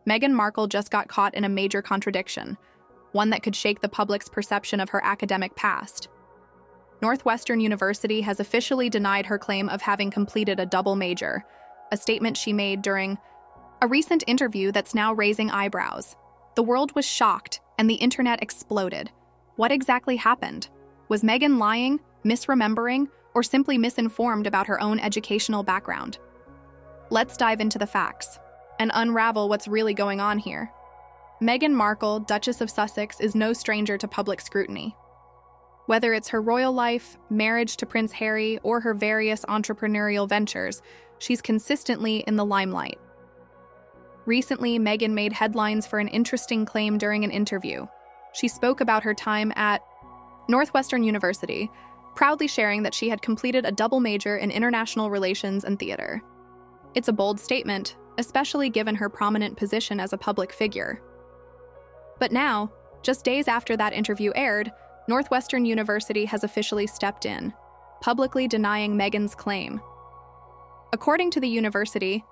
Meghan Markle just got caught in a major contradiction, one that could shake the public's perception of her academic past. Northwestern University has officially denied her claim of having completed a double major, a statement she made during a recent interview that's now raising eyebrows. The world was shocked, and the internet exploded. What exactly happened? Was Meghan lying, misremembering, or simply misinformed about her own educational background? Let's dive into the facts and unravel what's really going on here. Meghan Markle, Duchess of Sussex, is no stranger to public scrutiny. Whether it's her royal life, marriage to Prince Harry, or her various entrepreneurial ventures, she's consistently in the limelight. Recently, Meghan made headlines for an interesting claim during an interview. She spoke about her time at Northwestern University, proudly sharing that she had completed a double major in international relations and theater. It's a bold statement, especially given her prominent position as a public figure. But now, just days after that interview aired, Northwestern University has officially stepped in, publicly denying Meghan's claim. According to the university,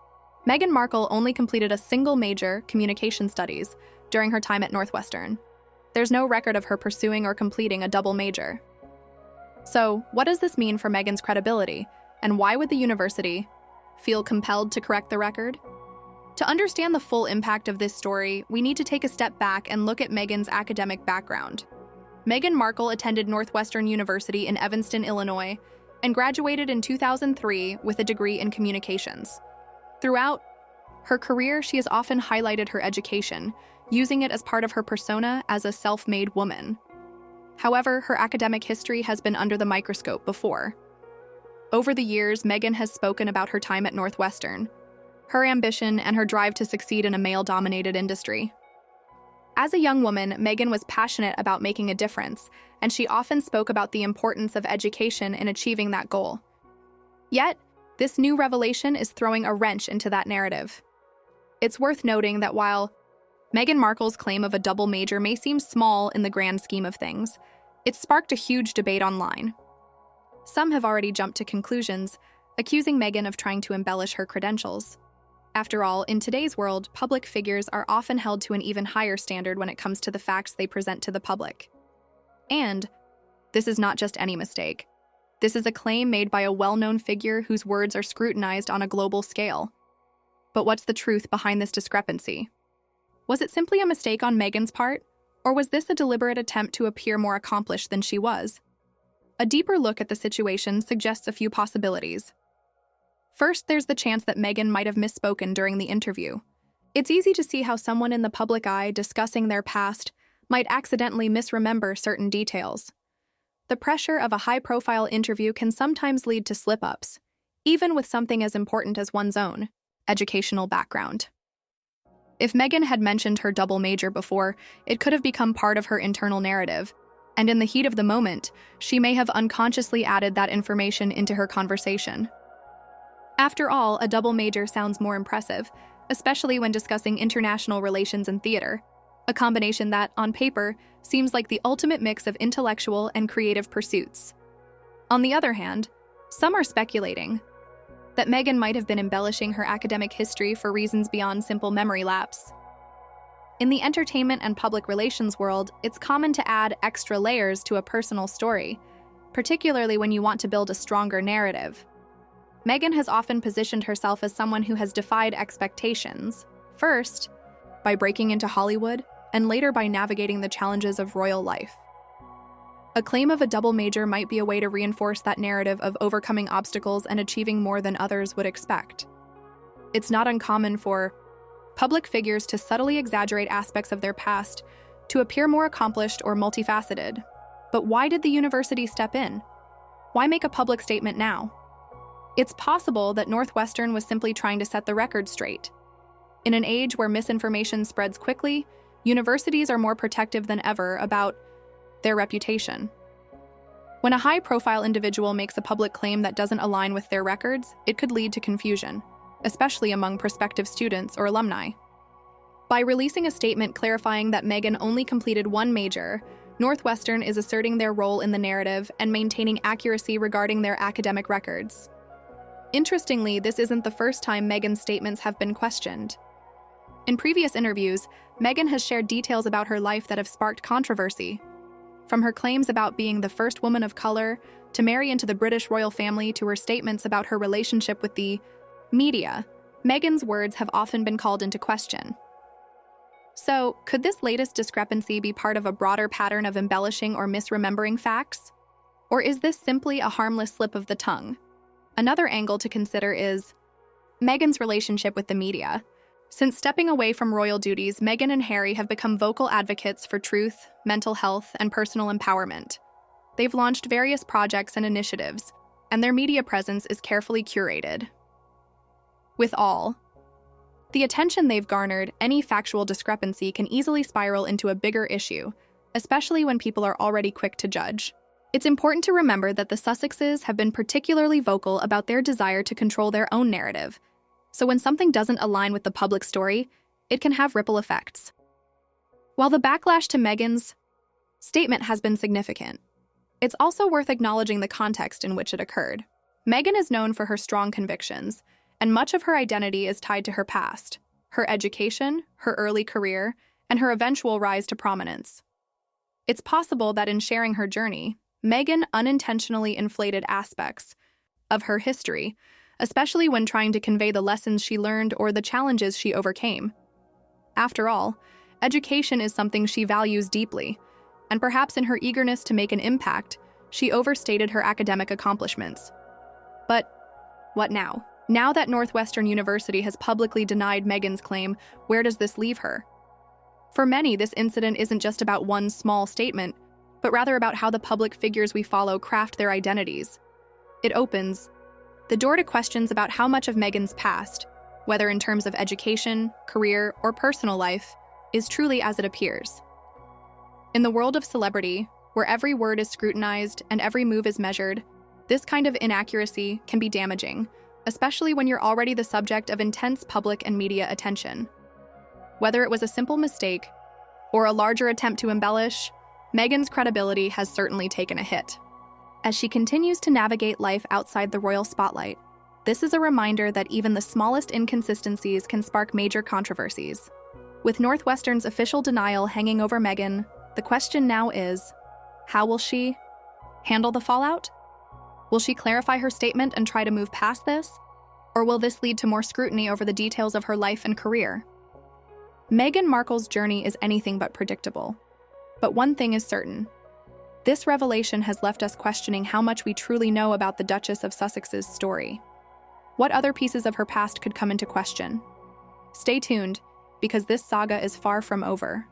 Meghan Markle only completed a single major, communication studies, during her time at Northwestern. There's no record of her pursuing or completing a double major. So, what does this mean for Meghan's credibility, and why would the university feel compelled to correct the record? To understand the full impact of this story, we need to take a step back and look at Meghan's academic background. Meghan Markle attended Northwestern University in Evanston, Illinois, and graduated in 2003 with a degree in communications. Throughout her career, she has often highlighted her education, using it as part of her persona as a self-made woman. However, her academic history has been under the microscope before. Over the years, Meghan has spoken about her time at Northwestern, her ambition, and her drive to succeed in a male-dominated industry. As a young woman, Meghan was passionate about making a difference, and she often spoke about the importance of education in achieving that goal. Yet, this new revelation is throwing a wrench into that narrative. It's worth noting that while Meghan Markle's claim of a double major may seem small in the grand scheme of things, it's sparked a huge debate online. Some have already jumped to conclusions, accusing Meghan of trying to embellish her credentials. After all, in today's world, public figures are often held to an even higher standard when it comes to the facts they present to the public. And this is not just any mistake. This is a claim made by a well-known figure whose words are scrutinized on a global scale. But what's the truth behind this discrepancy? Was it simply a mistake on Meghan's part, or was this a deliberate attempt to appear more accomplished than she was? A deeper look at the situation suggests a few possibilities. First, there's the chance that Meghan might have misspoken during the interview. It's easy to see how someone in the public eye discussing their past might accidentally misremember certain details. The pressure of a high-profile interview can sometimes lead to slip-ups, even with something as important as one's own educational background. If Meghan had mentioned her double major before, it could have become part of her internal narrative, and in the heat of the moment, she may have unconsciously added that information into her conversation. After all, a double major sounds more impressive, especially when discussing international relations and theater, a combination that, on paper, seems like the ultimate mix of intellectual and creative pursuits. On the other hand, some are speculating that Meghan might have been embellishing her academic history for reasons beyond simple memory lapse. In the entertainment and public relations world, it's common to add extra layers to a personal story, particularly when you want to build a stronger narrative. Meghan has often positioned herself as someone who has defied expectations, first by breaking into Hollywood, and later by navigating the challenges of royal life. A claim of a double major might be a way to reinforce that narrative of overcoming obstacles and achieving more than others would expect. It's not uncommon for public figures to subtly exaggerate aspects of their past to appear more accomplished or multifaceted. But why did the university step in? Why make a public statement now? It's possible that Northwestern was simply trying to set the record straight. In an age where misinformation spreads quickly, universities are more protective than ever about their reputation. When a high-profile individual makes a public claim that doesn't align with their records, it could lead to confusion, especially among prospective students or alumni. By releasing a statement clarifying that Meghan only completed one major, Northwestern is asserting their role in the narrative and maintaining accuracy regarding their academic records. Interestingly, this isn't the first time Meghan's statements have been questioned. In previous interviews, Meghan has shared details about her life that have sparked controversy. From her claims about being the first woman of color to marry into the British royal family to her statements about her relationship with the media, Meghan's words have often been called into question. So, could this latest discrepancy be part of a broader pattern of embellishing or misremembering facts? Or is this simply a harmless slip of the tongue? Another angle to consider is Meghan's relationship with the media. Since stepping away from royal duties, Meghan and Harry have become vocal advocates for truth, mental health, and personal empowerment. They've launched various projects and initiatives, and their media presence is carefully curated. With all the attention they've garnered, any factual discrepancy can easily spiral into a bigger issue, especially when people are already quick to judge. It's important to remember that the Sussexes have been particularly vocal about their desire to control their own narrative, so when something doesn't align with the public story, it can have ripple effects. While the backlash to Meghan's statement has been significant, it's also worth acknowledging the context in which it occurred. Meghan is known for her strong convictions, and much of her identity is tied to her past, her education, her early career, and her eventual rise to prominence. It's possible that in sharing her journey, Meghan unintentionally inflated aspects of her history, especially when trying to convey the lessons she learned or the challenges she overcame. After all, education is something she values deeply, and perhaps in her eagerness to make an impact, she overstated her academic accomplishments. But what now? Now that Northwestern University has publicly denied Meghan's claim, where does this leave her? For many, this incident isn't just about one small statement, but rather about how the public figures we follow craft their identities. It opens the door to questions about how much of Meghan's past, whether in terms of education, career, or personal life, is truly as it appears. In the world of celebrity, where every word is scrutinized and every move is measured, this kind of inaccuracy can be damaging, especially when you're already the subject of intense public and media attention. Whether it was a simple mistake or a larger attempt to embellish, Meghan's credibility has certainly taken a hit. As she continues to navigate life outside the royal spotlight, this is a reminder that even the smallest inconsistencies can spark major controversies. With Northwestern's official denial hanging over Meghan, the question now is, how will she handle the fallout? Will she clarify her statement and try to move past this? Or will this lead to more scrutiny over the details of her life and career? Meghan Markle's journey is anything but predictable. But one thing is certain. This revelation has left us questioning how much we truly know about the Duchess of Sussex's story. What other pieces of her past could come into question? Stay tuned, because this saga is far from over.